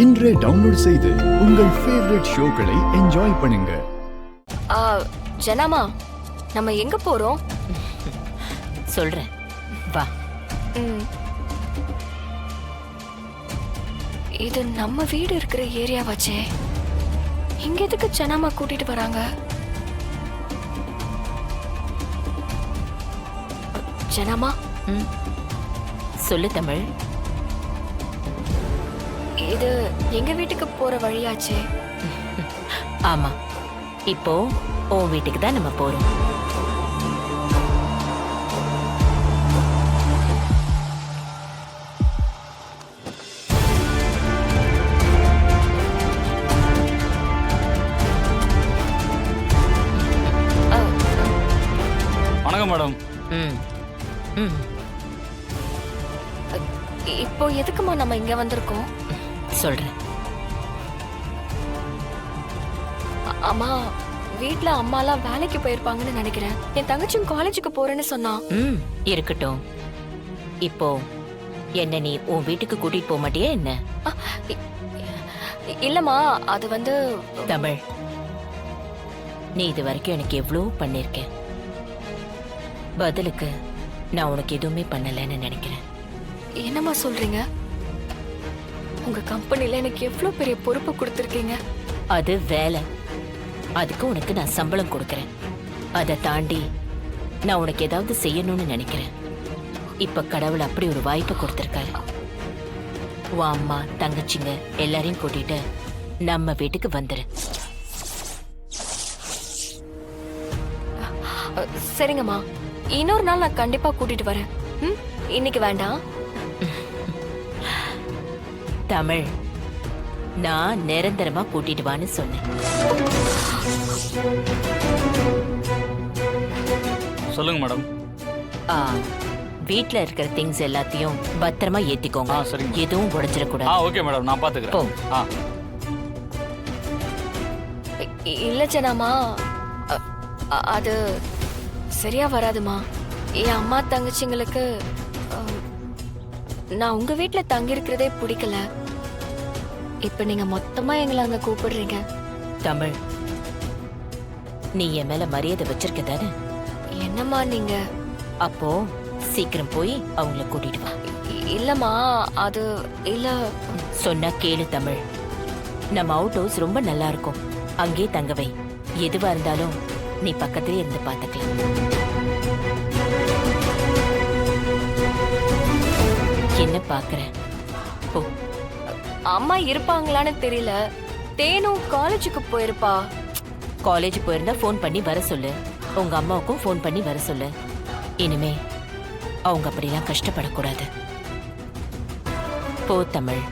இன்றே டவுன்லோட் செய்து உங்கள் ஃபேவரட் ஷோக்களை என்ஜாய் பண்ணுங்க. ஜனாமா, நம்ம எங்க போறோம்? சொல்றேன், வா. இது நம்ம வீடு இருக்கிற ஏரியாவாச்சே. இங்க எதுக்கு ஜனாமா கூட்டிட்டு வராங்க? ஜனாமா, சொல்லு தமிழ். இது எங்க வீட்டுக்கு போற வழியாச்சே. ஆமா, இப்போ உன் வீட்டுக்கு தான் நம்ம போறோம். வணக்கம் மேடம். இப்போ எதுக்குமா நம்ம இங்க வந்திருக்கோம்? சொல்றேன். அம்மா, வீட்ல அம்மாலாம் வேலைக்கு போயிருப்பாங்கன்னு நினைக்கிறேன். என் தங்கச்சியும் காலேஜுக்கு போறேன்னு சொன்னா. இருக்கட்டும். இப்போ என்ன நீ உன் வீட்டுக்கு கூட்டிட்டு போக மாட்டியா என்ன? இல்லம்மா, அது வந்து தமிழ், நீ இது வரைக்கும் எனக்கு எவ்வளவு பண்ணிருக்கேன். பதிலுக்கு நான் உனக்கு எதுவுமே பண்ணலன்னு நினைக்கிறேன். என்னம்மா சொல்றீங்க? உங்க கம்பெனில எனக்கு எவ்வளவு பெரிய பொறுப்பு கொடுத்திருக்கீங்க. அது வேலை, அதுக்கு உனக்கு நான் சம்பளம் கொடுக்கறேன். அதை தாண்டி நான் உனக்கு ஏதாவது செய்யணும்னு நினைக்கிறேன். இப்ப கடவுள் அப்படி ஒரு வாய்ப்பை கொடுத்திருக்காரு. உன் அம்மா தங்கச்சிங்க எல்லாரையும் கூட்டிட்டு நம்ம வீட்டுக்கு வந்துரு. சரிங்கம்மா, இன்னொரு நாள் நான் கண்டிப்பா கூட்டிட்டு வரேன். இன்னைக்கு வேண்டாம். தமிழ், நான் நிரந்தரமா கூட்டிட்டு வான்னு சொன்னேன். சொல்லுங்க மேடம். வீட்ல இருக்கிற திங்ஸ் எல்லாத்தையும் பத்திரமா ஏத்திக்கோங்க. சரிங்க. எதுவும் உடைஞ்சிடக்கூடாது. ஓகே மேடம், நான் பாத்துக்கிறேன். இல்ல ஜனாமா, அது சரியா வராதுமா. என் அம்மா தங்கச்சிங்களுக்கு நான் உங்க வீட்டுல தங்கி இருக்கிறதே பிடிக்கல. இப்ப நீங்க மொத்தமா எங்களை அங்க கூப்பிடுறீங்க. தமிழ், நீ என் மேல மரியாதை வச்சிருக்க தானே? என்னம்மா நீங்க? அப்போ சீக்கிரம் போய் அவங்கள கூட்டிட்டு வா. இல்லம்மா, அது இல்ல. சொன்னா கேளு தமிழ். நம்ம அவுட் ஹவுஸ் ரொம்ப நல்லா இருக்கும், அங்கே தங்க வை. எதுவா இருந்தாலும் நீ பக்கத்திலே இருந்து பாத்துக்கலாம். என்ன பாக்குற? போ. அம்மா இருப்பாங்களான்னு தெரியல. தேனும் காலேஜுக்கு போயிருப்பா. காலேஜ் போயிருந்தா ஃபோன் பண்ணி வர சொல்லு. உங்க அம்மாவுக்கும் ஃபோன் பண்ணி வர சொல்லு. இனிமே அவங்க அப்படிலாம் கஷ்டப்படக்கூடாது. போ தமிழ்.